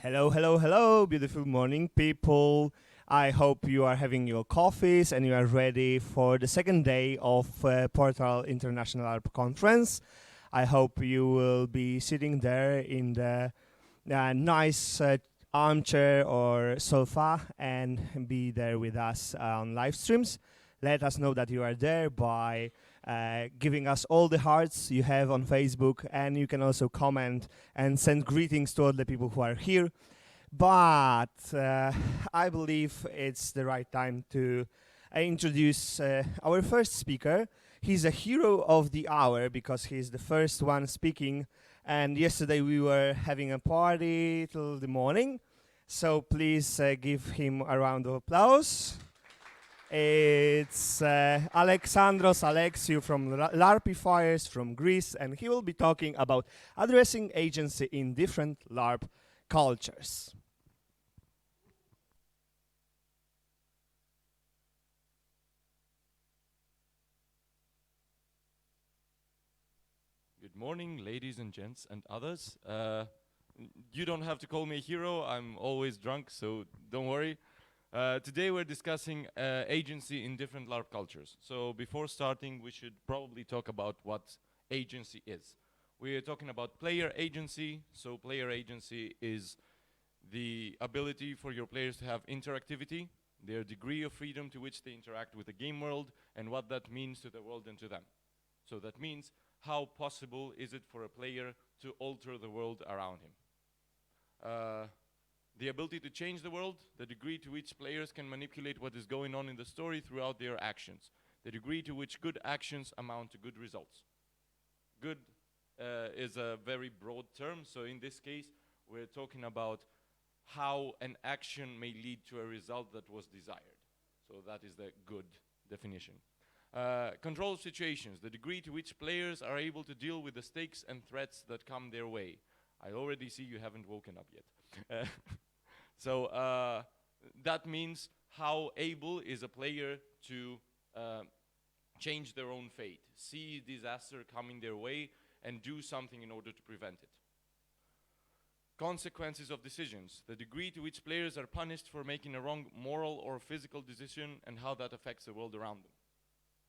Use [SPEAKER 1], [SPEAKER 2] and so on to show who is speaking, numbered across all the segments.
[SPEAKER 1] Hello, hello, hello, beautiful morning, people. I hope you are having your coffees and you are ready for the second day of Portal International Larp Conference. I hope you will be sitting there in the nice armchair or sofa and be there with us on live streams. Let us know that you are there by giving us all the hearts you have on Facebook, and you can also comment and send greetings to all the people who are here. But I believe it's the right time to introduce our first speaker. He's a hero of the hour because he's the first one speaking, and yesterday we were having a party till the morning. So please give him a round of applause. It's Alexandros Alexiou from Larpifiers from Greece, and he will be talking about addressing agency in different LARP cultures.
[SPEAKER 2] Good morning, ladies and gents and others. You don't have to call me a hero, I'm always drunk, so don't worry. Today we're discussing agency in different LARP cultures. So before starting, we should probably talk about what agency is. We're talking about player agency. So player agency is the ability for your players to have interactivity, their degree of freedom to which they interact with the game world, and what that means to the world and to them. So that means how possible is it for a player to alter the world around him. The ability to change the world, the degree to which players can manipulate what is going on in the story throughout their actions, the degree to which good actions amount to good results. Good is a very broad term, so in this case we're talking about how an action may lead to a result that was desired. So that is the good definition. Control of situations, the degree to which players are able to deal with the stakes and threats that come their way. I already see you haven't woken up yet. So that means how able is a player to change their own fate, see disaster coming their way and do something in order to prevent it. Consequences of decisions, the degree to which players are punished for making a wrong moral or physical decision and how that affects the world around them.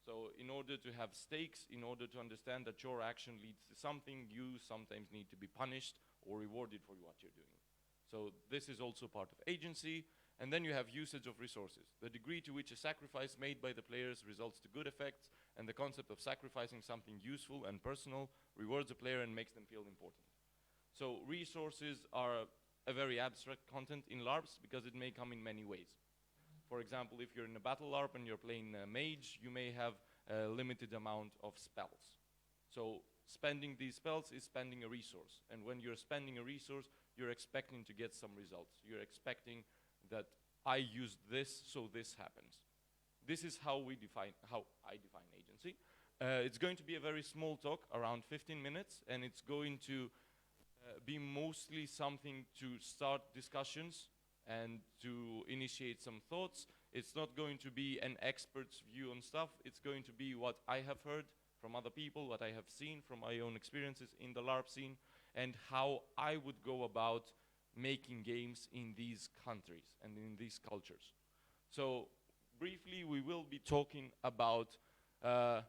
[SPEAKER 2] So in order to have stakes, in order to understand that your action leads to something, you sometimes need to be punished or rewarded for what you're doing. So this is also part of agency. And then you have usage of resources, the degree to which a sacrifice made by the players results to good effects, and the concept of sacrificing something useful and personal rewards the player and makes them feel important. So resources are a very abstract content in LARPs because it may come in many ways. For example, if you're in a battle LARP and you're playing mage, you may have a limited amount of spells. So spending these spells is spending a resource. And when you're spending a resource, you're expecting to get some results. You're expecting that I used this, so this happens. This is how I define agency. It's going to be a very small talk, around 15 minutes, and it's going to be mostly something to start discussions and to initiate some thoughts. It's not going to be an expert's view on stuff. It's going to be what I have heard from other people, what I have seen from my own experiences in the LARP scene, and how I would go about making games in these countries and in these cultures. So briefly, we will be talking about a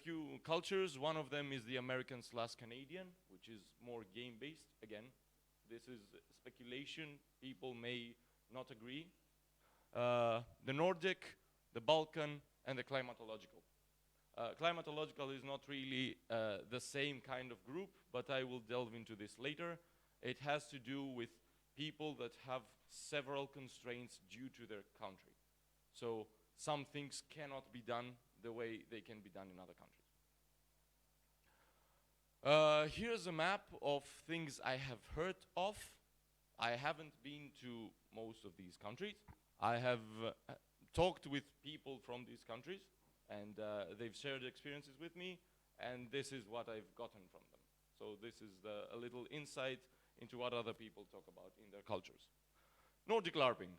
[SPEAKER 2] few cultures. One of them is the American/Canadian, which is more game-based. Again, this is speculation. People may not agree. The Nordic, the Balkan, and the climatological. Climatological is not really the same kind of group, but I will delve into this later. It has to do with people that have several constraints due to their country. So some things cannot be done the way they can be done in other countries. Here's a map of things I have heard of. I haven't been to most of these countries. I have talked with people from these countries, and they've shared experiences with me, and this is what I've gotten from them. So this is a little insight into what other people talk about in their cultures. Nordic Larping.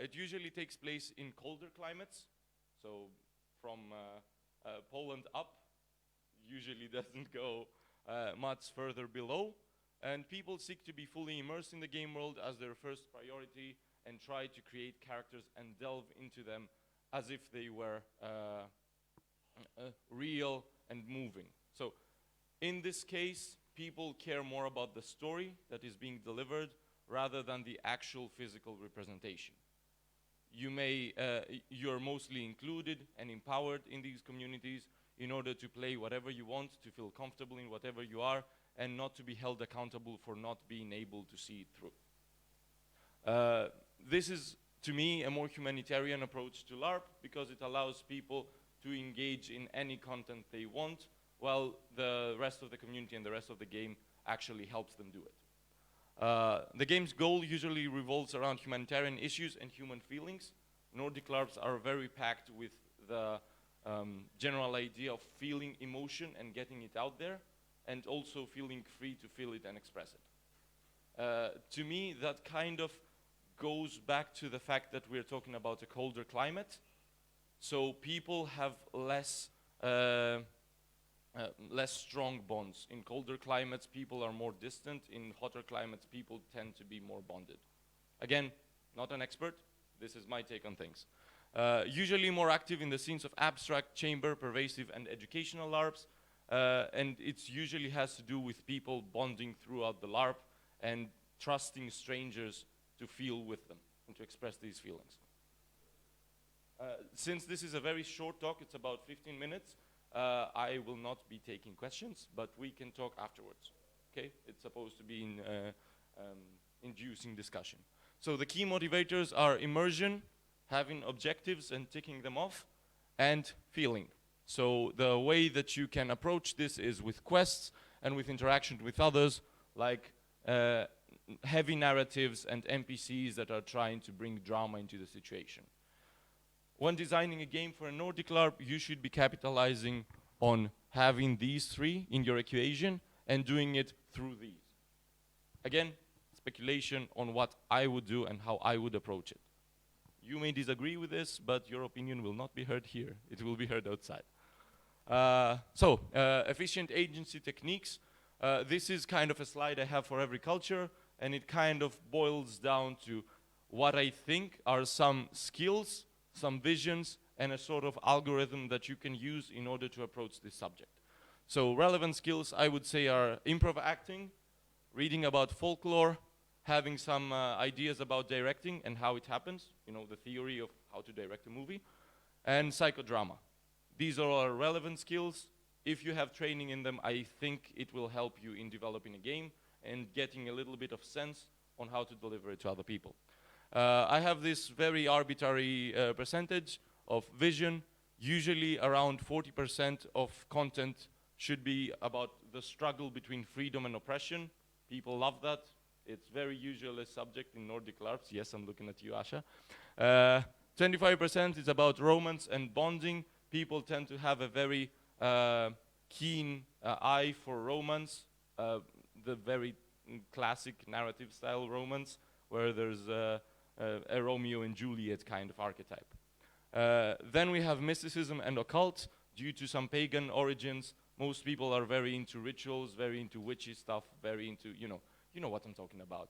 [SPEAKER 2] It usually takes place in colder climates, so from Poland up, usually doesn't go much further below. And people seek to be fully immersed in the game world as their first priority and try to create characters and delve into them as if they were real and moving. So in this case, people care more about the story that is being delivered rather than the actual physical representation. You're mostly included and empowered in these communities in order to play whatever you want, to feel comfortable in whatever you are, and not to be held accountable for not being able to see it through. This is, to me, a more humanitarian approach to LARP because it allows people to engage in any content they want, while the rest of the community and the rest of the game actually helps them do it. The game's goal usually revolves around humanitarian issues and human feelings. Nordic LARPs are very packed with the general idea of feeling emotion and getting it out there, and also feeling free to feel it and express it. To me, that kind of goes back to the fact that we're talking about a colder climate, so people have less strong bonds. In colder climates, people are more distant. In hotter climates, people tend to be more bonded. Again, not an expert. This is my take on things. Usually more active in the scenes of abstract, chamber, pervasive, and educational LARPs. And it usually has to do with people bonding throughout the LARP and trusting strangers to feel with them and to express these feelings. Since this is a very short talk, it's about 15 minutes, I will not be taking questions, but we can talk afterwards. Okay? It's supposed to be inducing discussion. So the key motivators are immersion, having objectives and ticking them off, and feeling. So the way that you can approach this is with quests and with interaction with others, like heavy narratives and NPCs that are trying to bring drama into the situation. When designing a game for a Nordic LARP, you should be capitalizing on having these three in your equation and doing it through these. Again, speculation on what I would do and how I would approach it. You may disagree with this, but your opinion will not be heard here. It will be heard outside. Efficient agency techniques. This is kind of a slide I have for every culture, and it kind of boils down to what I think are some skills, some visions, and a sort of algorithm that you can use in order to approach this subject. So relevant skills, I would say, are improv acting, reading about folklore, having some ideas about directing and how it happens, you know, the theory of how to direct a movie, and psychodrama. These are all relevant skills. If you have training in them, I think it will help you in developing a game and getting a little bit of sense on how to deliver it to other people. I have this very arbitrary percentage of vision. Usually around 40% of content should be about the struggle between freedom and oppression. People love that. It's very usual a subject in Nordic LARPs. Yes, I'm looking at you, Asha. 25% is about romance and bonding. People tend to have a very keen eye for romance, the very classic narrative style romance, where there's a Romeo and Juliet kind of archetype. Then we have mysticism and occult. Due to some pagan origins, most people are very into rituals, very into witchy stuff, very into, you know what I'm talking about.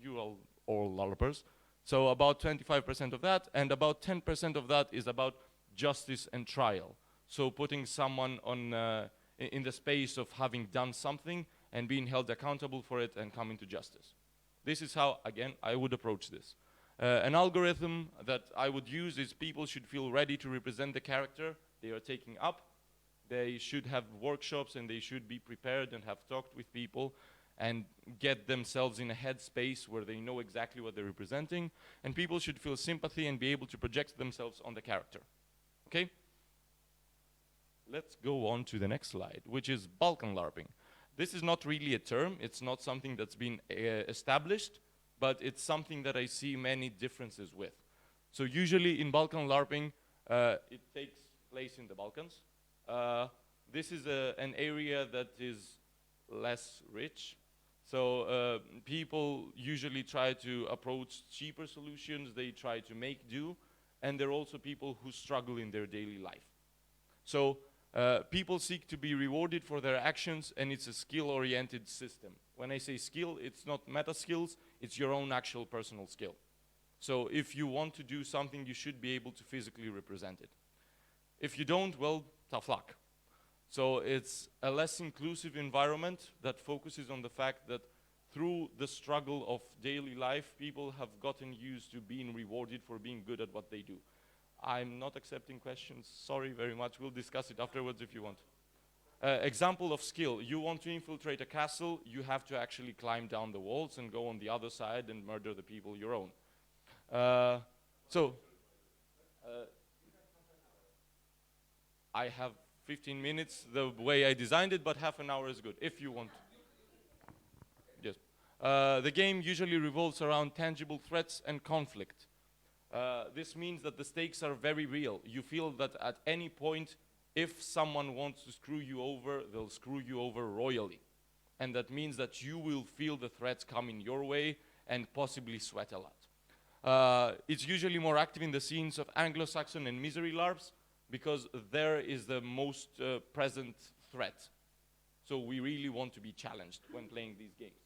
[SPEAKER 2] You all LARPers. So about 25% of that, and about 10% of that is about justice and trial. So putting someone on in the space of having done something and being held accountable for it and coming to justice. This is how, again, I would approach this. An algorithm that I would use is people should feel ready to represent the character they are taking up. They should have workshops and they should be prepared and have talked with people and get themselves in a headspace where they know exactly what they're representing. And people should feel sympathy and be able to project themselves on the character. Okay? Let's go on to the next slide, which is Balkan Larping. This is not really a term. It's not something that's been established, but it's something that I see many differences with. So usually in Balkan Larping, it takes place in the Balkans. This is an area that is less rich. So people usually try to approach cheaper solutions. They try to make do. And there are also people who struggle in their daily life. So People seek to be rewarded for their actions, and it's a skill-oriented system. When I say skill, it's not meta skills, it's your own actual personal skill. So if you want to do something, you should be able to physically represent it. If you don't, well, tough luck. So it's a less inclusive environment that focuses on the fact that through the struggle of daily life, people have gotten used to being rewarded for being good at what they do. I'm not accepting questions, sorry very much, we'll discuss it afterwards if you want. Example of skill, you want to infiltrate a castle, you have to actually climb down the walls and go on the other side and murder the people you own. I have 15 minutes, the way I designed it, but half an hour is good, if you want. Yes. The game usually revolves around tangible threats and conflict. This means that the stakes are very real. You feel that at any point, if someone wants to screw you over, they'll screw you over royally. And that means that you will feel the threats coming your way and possibly sweat a lot. It's usually more active in the scenes of Anglo-Saxon and misery LARPs, because there is the most present threat. So we really want to be challenged when playing these games.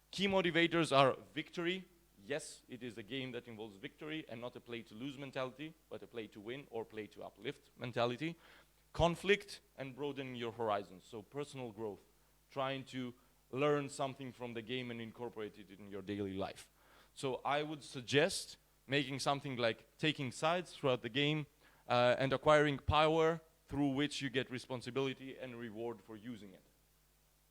[SPEAKER 2] Key motivators are victory. Yes, it is a game that involves victory and not a play-to-lose mentality, but a play-to-win or play-to-uplift mentality. Conflict and broadening your horizons, so personal growth, trying to learn something from the game and incorporate it in your daily life. So I would suggest making something like taking sides throughout the game and acquiring power through which you get responsibility and reward for using it.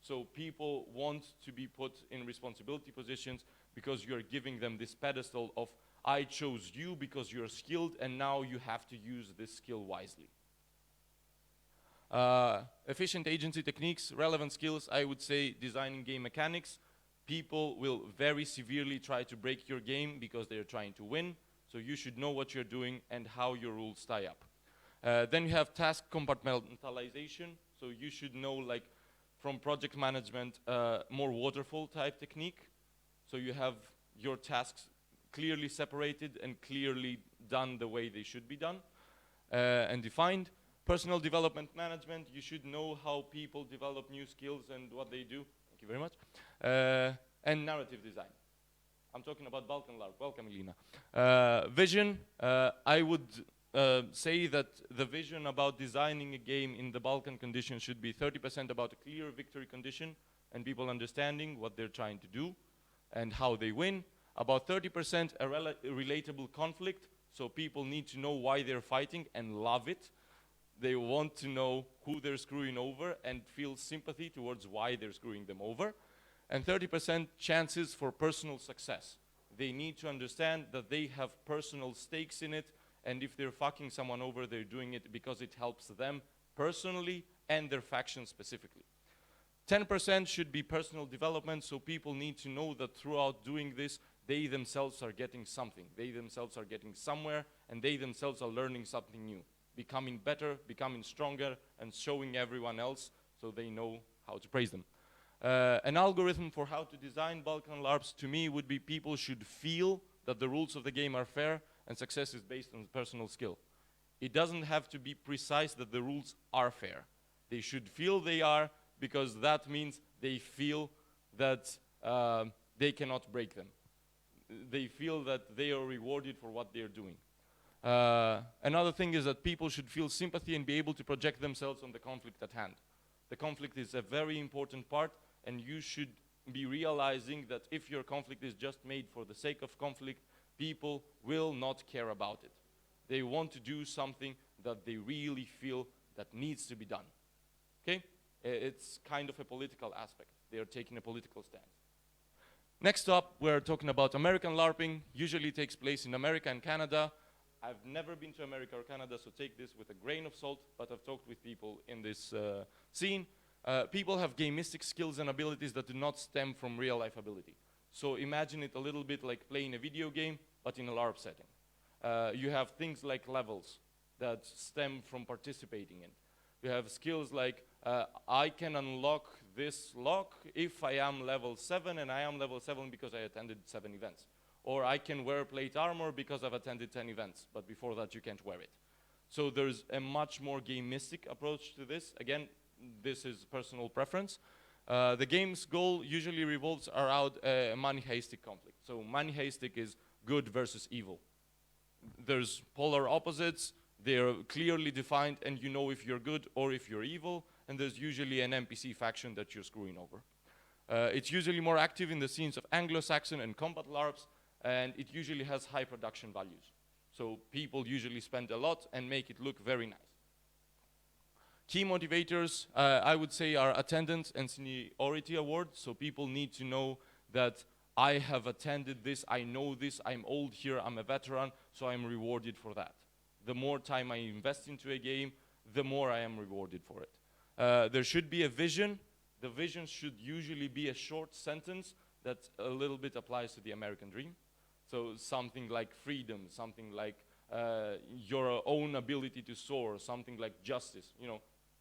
[SPEAKER 2] So people want to be put in responsibility positions because you're giving them this pedestal of, I chose you because you're skilled and now you have to use this skill wisely. Efficient agency techniques, relevant skills, I would say designing game mechanics. People will very severely try to break your game because they're trying to win. So you should know what you're doing and how your rules tie up. Then you have task compartmentalization. So you should know, like, from project management, more waterfall type technique. So you have your tasks clearly separated and clearly done the way they should be done and defined. Personal development management, you should know how people develop new skills and what they do. Thank you very much. And narrative design. I'm talking about Balkan Larp. Welcome, Elina. Vision, I would say that the vision about designing a game in the Balkan condition should be 30% about a clear victory condition and people understanding what they're trying to do and how they win. About 30% a relatable conflict, so people need to know why they're fighting and love it. They want to know who they're screwing over and feel sympathy towards why they're screwing them over. And 30% chances for personal success. They need to understand that they have personal stakes in it, and if they're fucking someone over, they're doing it because it helps them personally and their faction specifically. 10% should be personal development, so people need to know that throughout doing this, they themselves are getting something. They themselves are getting somewhere, and they themselves are learning something new. Becoming better, becoming stronger, and showing everyone else so they know how to praise them. An algorithm for how to design Balkan LARPs to me would be people should feel that the rules of the game are fair and success is based on personal skill. It doesn't have to be precise that the rules are fair. They should feel they are, because that means they feel that they cannot break them. They feel that they are rewarded for what they're doing. Another thing is that people should feel sympathy and be able to project themselves on the conflict at hand. The conflict is a very important part, and you should be realizing that if your conflict is just made for the sake of conflict, people will not care about it. They want to do something that they really feel that needs to be done. Okay? It's kind of a political aspect. They are taking a political stance. Next up, we're talking about American LARPing. Usually takes place in America and Canada. I've never been to America or Canada, so take this with a grain of salt, but I've talked with people in this scene. People have gamistic skills and abilities that do not stem from real life ability. So imagine it a little bit like playing a video game, but in a LARP setting. You have things like levels that stem from participating in. You have skills like, I can unlock this lock if I am level 7, and I am level 7 because I attended 7 events. Or I can wear plate armor because I've attended 10 events, but before that you can't wear it. So there's a much more gamistic approach to this. Again, this is personal preference. The game's goal usually revolves around a manichaeistic conflict. So manichaeistic is good versus evil. There's polar opposites, they're clearly defined, and you know if you're good or if you're evil, and there's usually an NPC faction that you're screwing over. It's usually more active in the scenes of Anglo-Saxon and combat LARPs, and it usually has high production values. So people usually spend a lot and make it look very nice. Key motivators, I would say, are attendance and seniority awards. So people need to know that I have attended this, I know this, I'm old here, I'm a veteran, so I'm rewarded for that. The more time I invest into a game, the more I am rewarded for it. There should be a vision. The vision should usually be a short sentence that a little bit applies to the American dream. So something like freedom, something like your own ability to soar, something like justice, you know,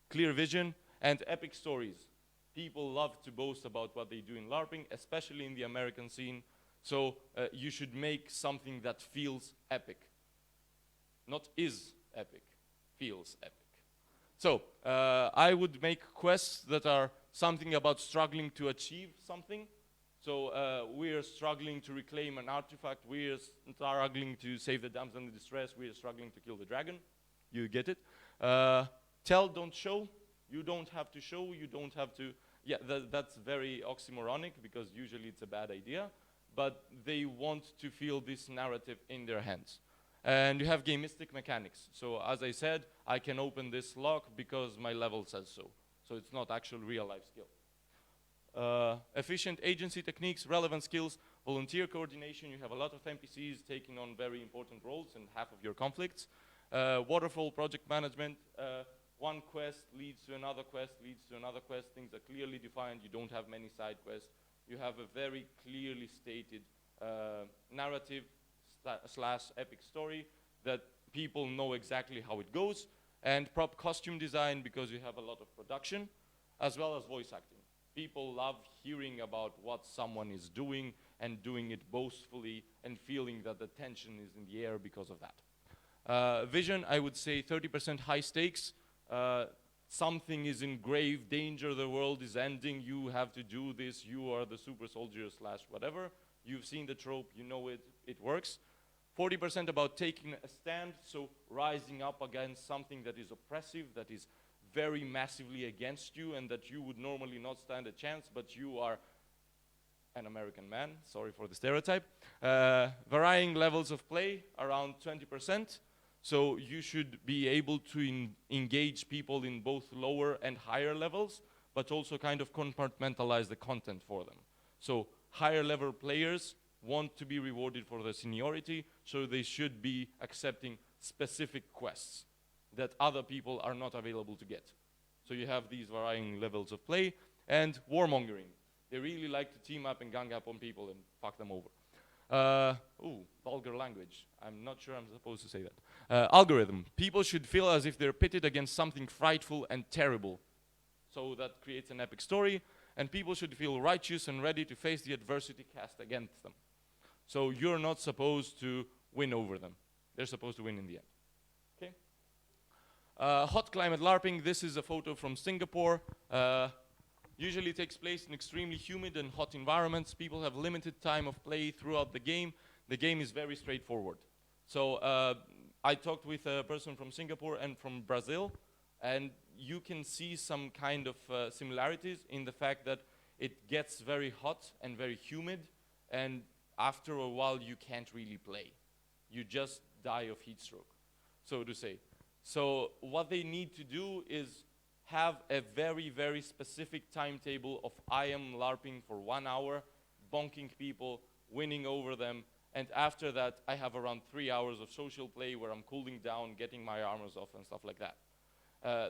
[SPEAKER 2] clear vision and epic stories. People love to boast about what they do in LARPing, especially in the American scene. So you should make something that feels epic. Not is epic, feels epic. So I would make quests that are something about struggling to achieve something. So we are struggling to reclaim an artifact, we are struggling to save the damsel in distress, we are struggling to kill the dragon. You get it? Tell, don't show. You don't have to show, you don't have to... Yeah, that's very oxymoronic because usually it's a bad idea, but they want to feel this narrative in their hands. And you have gamistic mechanics. So as I said, I can open this lock because my level says so. So it's not actual real life skill. Efficient agency techniques, relevant skills, volunteer coordination. You have a lot of NPCs taking on very important roles in half of your conflicts. Waterfall project management. One quest leads to another quest, leads to another quest. Things are clearly defined. You don't have many side quests. You have a very clearly stated narrative / epic story that people know exactly how it goes. And prop costume design, because you have a lot of production, as well as voice acting. People love hearing about what someone is doing and doing it boastfully and feeling that the tension is in the air because of that. Vision, I would say 30% high stakes. Something is in grave danger, the world is ending, you have to do this, you are the super soldier / whatever. You've seen the trope, you know it, it works. 40% about taking a stand, so rising up against something that is oppressive, that is very massively against you and that you would normally not stand a chance, but you are an American man, sorry for the stereotype. Varying levels of play, around 20%. So you should be able to engage people in both lower and higher levels, but also kind of compartmentalize the content for them. So higher level players want to be rewarded for their seniority, so they should be accepting specific quests that other people are not available to get. So you have these varying levels of play. And warmongering. They really like to team up and gang up on people and fuck them over. Vulgar language. I'm not sure I'm supposed to say that. Algorithm. People should feel as if they're pitted against something frightful and terrible. So that creates an epic story. And people should feel righteous and ready to face the adversity cast against them. So you're not supposed to win over them. They're supposed to win in the end. Okay? Hot climate LARPing. This is a photo from Singapore. Usually takes place in extremely humid and hot environments. People have limited time of play throughout the game. The game is very straightforward. So I talked with a person from Singapore and from Brazil, and you can see some kind of similarities in the fact that it gets very hot and very humid, and after a while you can't really play. You just die of heat stroke, so to say. So what they need to do is have a very, very specific timetable of I am LARPing for 1 hour, bonking people, winning over them, and after that I have around 3 hours of social play where I'm cooling down, getting my armors off and stuff like that.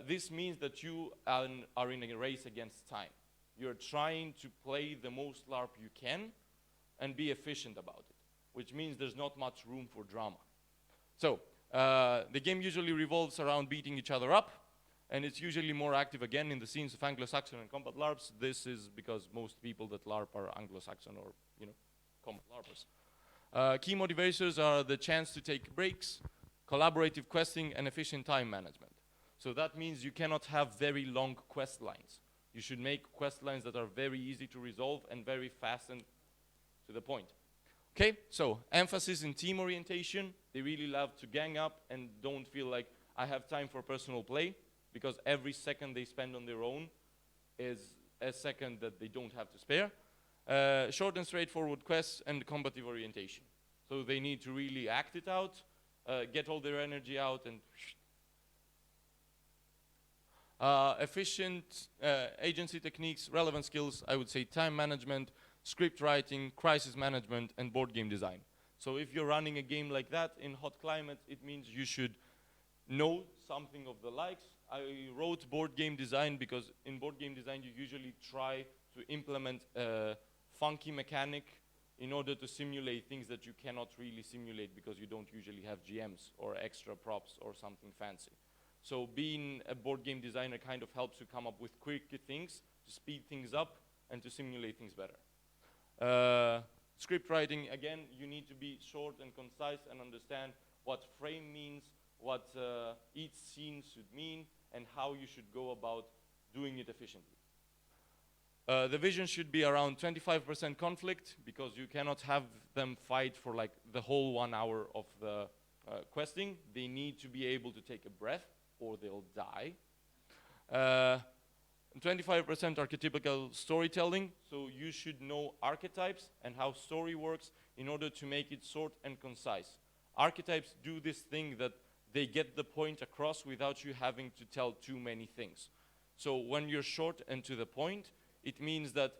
[SPEAKER 2] This means that you are in a race against time. You're trying to play the most LARP you can and be efficient about it, which means there's not much room for drama. So the game usually revolves around beating each other up, and it's usually more active again in the scenes of Anglo-Saxon and combat LARPs. This is because most people that LARP are Anglo-Saxon or, you know, combat LARPers. Key motivators are the chance to take breaks, collaborative questing, and efficient time management. So that means you cannot have very long quest lines. You should make quest lines that are very easy to resolve and very fast and to the point. Okay, so emphasis in team orientation. They really love to gang up and don't feel like I have time for personal play, because every second they spend on their own is a second that they don't have to spare. Short and straightforward quests and combative orientation. So they need to really act it out, get all their energy out, and efficient agency techniques, relevant skills, I would say time management, script writing, crisis management, and board game design. So if you're running a game like that in hot climate, it means you should know something of the likes. I wrote board game design because in board game design you usually try to implement a funky mechanic in order to simulate things that you cannot really simulate because you don't usually have GMs or extra props or something fancy. So being a board game designer kind of helps you come up with quick things, to speed things up, and to simulate things better. Script writing, again, you need to be short and concise and understand what frame means, what each scene should mean, and how you should go about doing it efficiently. The vision should be around 25% conflict, because you cannot have them fight for like the whole 1 hour of the questing. They need to be able to take a breath or they'll die. 25% archetypical storytelling, so you should know archetypes and how story works in order to make it short and concise. Archetypes do this thing that they get the point across without you having to tell too many things. So when you're short and to the point, it means that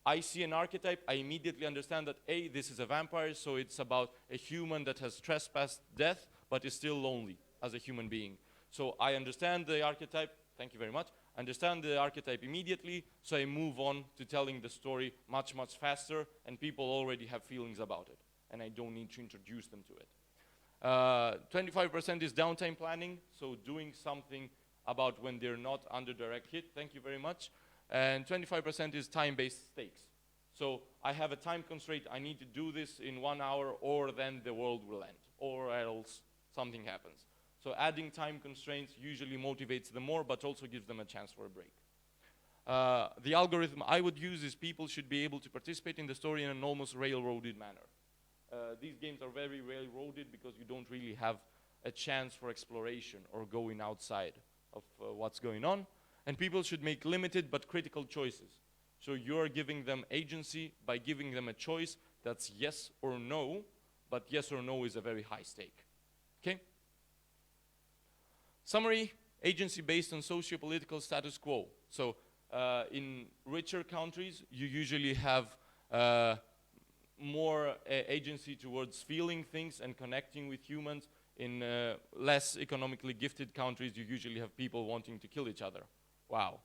[SPEAKER 2] I see an archetype, I immediately understand that A, this is a vampire, so it's about a human that has trespassed death, but is still lonely as a human being. So I understand the archetype, thank you very much, understand the archetype immediately, so I move on to telling the story much, much faster, and people already have feelings about it, and I don't need to introduce them to it. 25% is downtime planning, so doing something about when they're not under direct hit, thank you very much. And 25% is time-based stakes. So I have a time constraint, I need to do this in 1 hour, or then the world will end, or else something happens. So adding time constraints usually motivates them more, but also gives them a chance for a break. The algorithm I would use is people should be able to participate in the story in an almost railroaded manner. These games are very railroaded because you don't really have a chance for exploration or going outside of what's going on. And people should make limited but critical choices. So you're giving them agency by giving them a choice that's yes or no, but yes or no is a very high stake. Okay? Summary, agency based on socio-political status quo. So in richer countries, you usually have more agency towards feeling things and connecting with humans. In less economically gifted countries, you usually have people wanting to kill each other. Wow.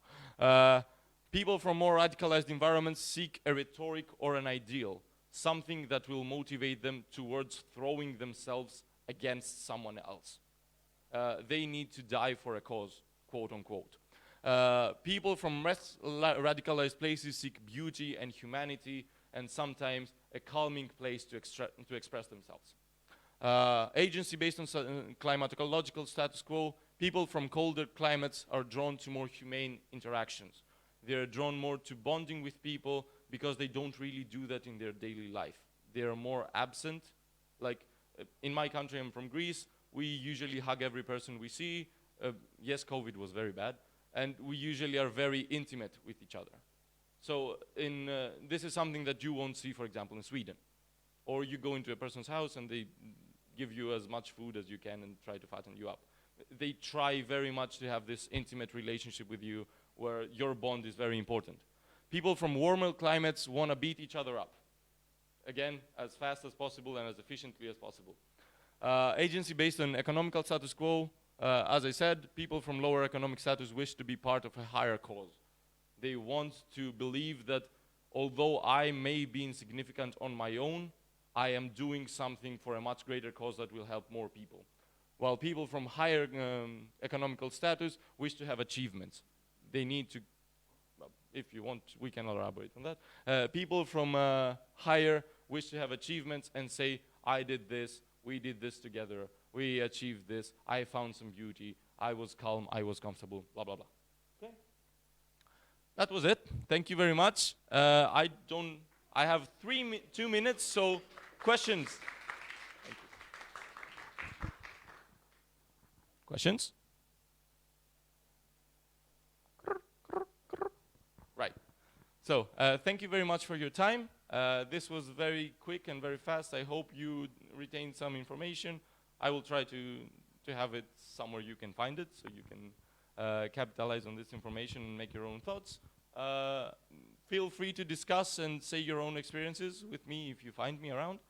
[SPEAKER 2] People from more radicalized environments seek a rhetoric or an ideal, something that will motivate them towards throwing themselves against someone else. They need to die for a cause, quote unquote. People from less radicalized places seek beauty and humanity, and sometimes a calming place to express themselves. Agency based on climatological status quo. People from colder climates are drawn to more humane interactions. They're drawn more to bonding with people because they don't really do that in their daily life. They are more absent. Like in my country, I'm from Greece, we usually hug every person we see. Yes, COVID was very bad. And we usually are very intimate with each other. So this is something that you won't see, for example, in Sweden. Or you go into a person's house and they give you as much food as you can and try to fatten you up. They try very much to have this intimate relationship with you where your bond is very important. People from warmer climates want to beat each other up. Again, as fast as possible and as efficiently as possible. Agency based on economical status quo. As I said, people from lower economic status wish to be part of a higher cause. They want to believe that although I may be insignificant on my own, I am doing something for a much greater cause that will help more people. While people from higher economical status wish to have achievements. They need to, if you want, we can elaborate on that. People from higher wish to have achievements and say, I did this, we did this together, we achieved this, I found some beauty, I was calm, I was comfortable, blah, blah, blah. Okay? That was it. Thank you very much. I have 2 minutes, so questions. Thank you. Questions? Right. So, thank you very much for your time. This was very quick and very fast. I hope you retained some information. I will try to have it somewhere you can find it, so you can capitalize on this information and make your own thoughts. Feel free to discuss and say your own experiences with me if you find me around.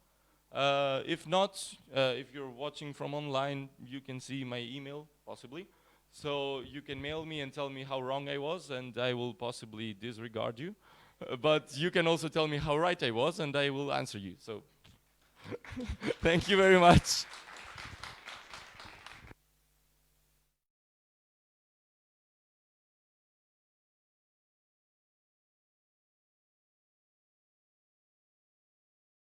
[SPEAKER 2] If not, if you're watching from online, you can see my email, possibly. So you can mail me and tell me how wrong I was, and I will possibly disregard you. But you can also tell me how right I was, and I will answer you. So thank you very much.